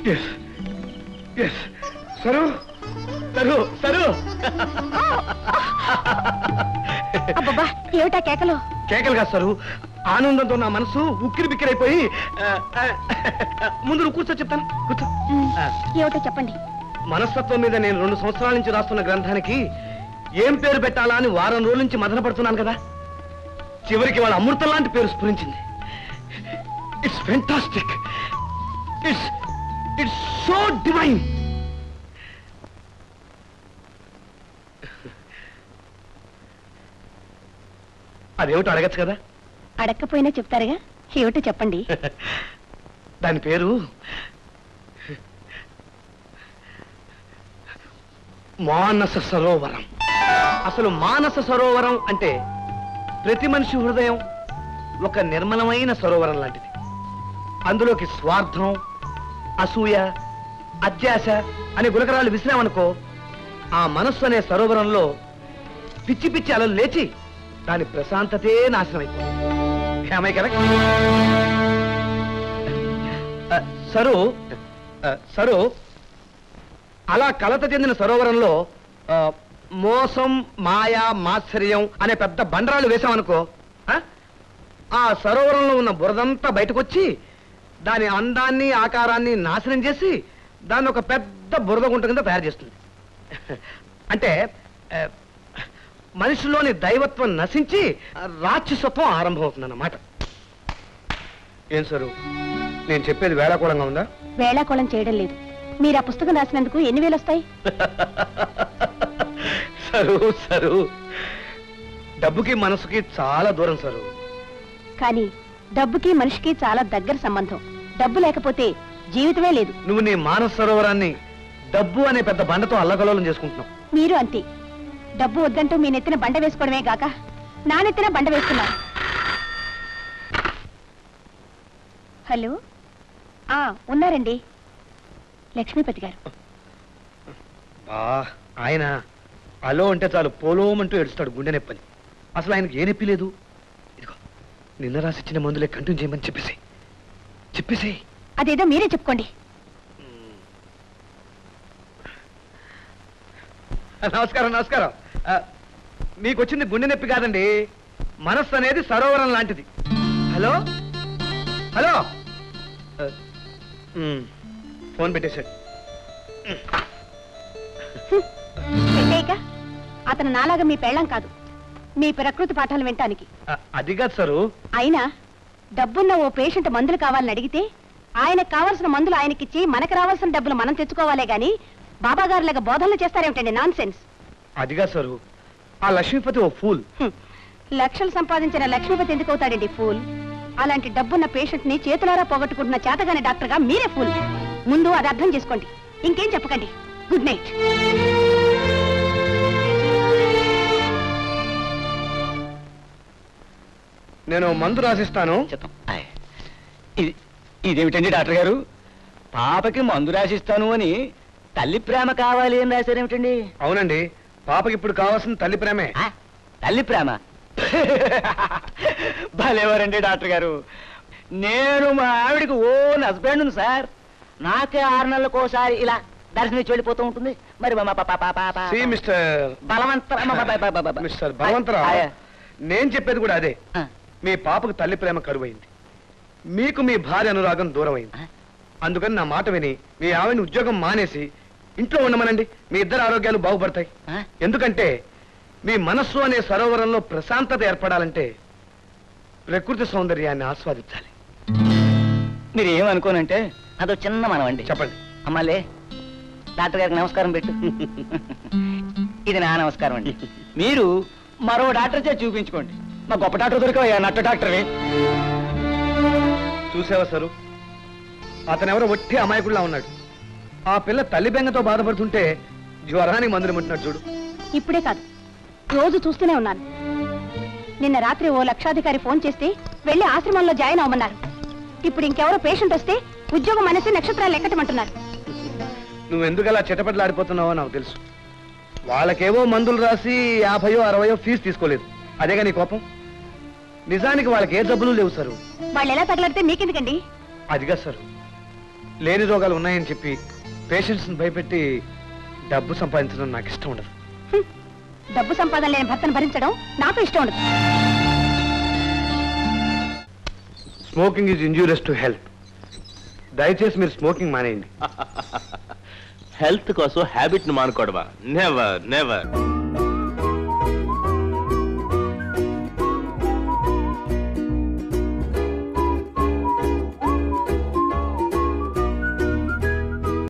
Sir sir sir అబ్బబ్బా ఏమిటా కేకలు? కేకలు కాదు సరు, ఆనందంతో నా మనసు ఉక్కిరి బిక్కిరైపోయి. ముందు నువ్వు కూర్చో, చెప్తాను, కూర్చో. ఏమిటో చెప్పండి. మనస్తత్వం మీద నేను 2 సంవత్సరాల నుంచి రాస్తున్న గ్రంథానికి ఏం పేరు పెట్టాలా అని వారం రోజుల నుంచి మదన పడుతున్నాను కదా. చివరికి వాళ్ళ అమృతం లాంటి పేరు స్ఫురించింది. It's fantastic, it's so divine. అదేమిటో అడగచ్చు కదా. అడగకపోయినా చెప్తారుగా, ఏమిటో చెప్పండి. దాని పేరు మానస సరోవరం. అసలు మానస సరోవరం అంటే ప్రతి మనిషి హృదయం ఒక నిర్మలమైన సరోవరం లాంటిది. అందులోకి స్వార్థం, అసూయ, అత్యాశ అనే గులకరాలు విసిరామనుకో, ఆ మనస్సు అనే సరోవరంలో పిచ్చి పిచ్చి అలలు లేచి దాని ప్రశాంతతే నాశనం అయిపోయింది. కరెక్ట్? సరు అలా కలత చెందిన సరోవరంలో మోసం, మాయ, మాత్సర్యం అనే పెద్ద బండరాలు వేశామనుకో, ఆ సరోవరంలో ఉన్న బురదంతా బయటకొచ్చి దాని అందాన్ని, ఆకారాన్ని నాశనం చేసి దాన్ని ఒక పెద్ద బురద గుంట కింద తయారు చేస్తుంది. అంటే మనిషిలోని దైవత్వం నశించి రాక్షసత్వం ఆరంభమవుతుందన్నమాట. ఏం సరు, నేను చెప్పేది వేళాకోళంగా ఉందా? వేళాకోళం చేయడం లేదు. మీరు ఆ పుస్తకం రాసినందుకు ఎన్ని వేలు వస్తాయి? సరు సరు, డబ్బుకి మనసుకి చాలా దూరం సరు. కానీ డబ్బుకి మనిషికి చాలా దగ్గర సంబంధం. డబ్బు లేకపోతే జీవితమే లేదు. నువ్వు నీ మానస సరోవరాన్ని డబ్బు అనే పెద్ద బండతో అల్లకలోలం చేసుకుంటున్నావు. మీరు అంతే. డబ్బు వద్దంటూ మీ నెత్తిన బండ వేసుకోవడమే గాక నా నెత్తిన బండ వేస్తున్నారు. హలో, ఉన్నారండి, లక్ష్మీపతి గారు. ఆయన అలో అంటే చాలు పోలోమంటూ ఏడుస్తాడు, గుండె నొప్పని. అసలు ఆయనకి ఏ నొప్పి లేదు. ఇదిగో నిన్న రాసిచ్చిన మందులే కంటిన్యూ చేయమని చెప్పేసి. అదేదో మీరే చెప్పుకోండి. నమస్కారం నమస్కారం. మీకు వచ్చింది గుండె నొప్పి కాదండి, మనస్సు అనేది సరోవరం లాంటిది. హలో హలో, ఫోన్ పెట్టేశాడు. అతను నాలాగా మీ పెళ్ళం కాదు, మీ ప్రకృతి పాఠాలు వినటానికి. అది కాదు సరు. అయినా డబ్బున్న ఓ పేషెంట్ మందులు కావాలని అడిగితే ఆయనకు కావాల్సిన మందులు ఆయనకిచ్చి మనకు రావాల్సిన డబ్బులు మనం తెచ్చుకోవాలే గాని బాబా గారు లాగా బోధనలు చేస్తారేమిటండి? Nonsense. అదిగా సరు, ఆ లక్ష్మీపతి ఓ ఫూల్. లక్షలు సంపాదించిన లక్ష్మీపతి ఎందుకు అవుతాడండి ఫూల్? అలాంటి డబ్బున్న పేషెంట్ ని చేతులారా పోగొట్టుకుంటున్న చేతగానే డాక్టర్ గా మీరే ఫూల్. ముందు అది అర్థం చేసుకోండి, ఇంకేం చెప్పకండి. Good night. నేను మందు రాసిస్తాను. ఇదేమిటండి డాక్టర్ గారు, పాపకి మందు రాసిస్తాను అని తల్లి ప్రేమ కావాలి అని రాశారేమిటండి? అవునండి, పాపకి ఇప్పుడు కావాల్సిన తల్లి ప్రేమే. తల్లి ప్రేమ? భలేవారండి డాక్టర్ గారు. నేను మా ఆవిడికి ఓన్ హస్బెండ్ సార్. నాకే 6 నెలలకోసారి ఇలా దర్శనం వెళ్ళిపోతూ ఉంటుంది. మరి మిస్టర్ బలవంతరావు, నేను చెప్పేది కూడా అదే. మీ పాపకు తల్లి ప్రేమ కరువైంది, మీకు మీ భార్య అనురాగం దూరమైంది. అందుకని నా మాట విని మీ ఆవిడని ఉద్యోగం మానేసి ఇంట్లో ఉండమనండి. మీ ఇద్దరు ఆరోగ్యాలు బాగుపడతాయి. ఎందుకంటే మీ మనస్సు అనే సరోవరంలో ప్రశాంతత ఏర్పడాలంటే ప్రకృతి సౌందర్యాన్ని ఆస్వాదించాలి. మీరు ఏమనుకోనంటే అదో చిన్న మనవండి. చెప్పండి. అమ్మాలే, డాక్టర్ గారికి నమస్కారం పెట్టు. ఇది నా నమస్కారం అండి. మీరు మరో డాక్టర్ చే చూపించుకోండి. మా గొప్ప డాక్టర్ దొరికా నట్ట డాక్టరే. చూసావా సరు, అతనెవరో ఒట్టి అమాయకుడిలా ఉన్నాడు. ఆ పిల్ల తల్లి బెంగతో బాధపడుతుంటే జ్వరానికి మందులు ముట్టినట్టు చూడు. ఇప్పుడే కాదు, రోజు చూస్తూనే ఉన్నాను. నిన్న రాత్రి ఓ లక్షాధికారి ఫోన్ చేస్తే వెళ్లి ఆశ్రమంలో జాయిన్ అవ్వమన్నారు. ఇప్పుడు ఇంకెవరో పేషెంట్ వస్తే ఉద్యోగం అనేసి నక్షత్రాలు ఎక్కటమంటున్నారు. నువ్వెందుకు అలా చిటపట్లాడిపోతున్నావో నాకు తెలుసు. వాళ్ళకేవో మందులు రాసి 50 60 ఫీజు తీసుకోలేదు, అదేగా నీ కోపం. నిజానికి వాళ్ళకి ఏ జబ్బులు లేవు సరు. వాళ్ళు ఎలా తగలడితే మీకెందుకండి? అదిగా సరు, లేని రోగాలు ఉన్నాయని చెప్పి పేషెంట్స్ని భయపెట్టి డబ్బు సంపాదించడం నాకు ఇష్టం ఉండదు. డబ్బు సంపాదన లేని భర్తను భరించడం నాకు ఇష్టం ఉండదు. Smoking is injurious to health. దయచేసి మీరు స్మోకింగ్ మానేయండి. హెల్త్ కోసం హ్యాబిట్ ను మానుకోవడమా? Never never.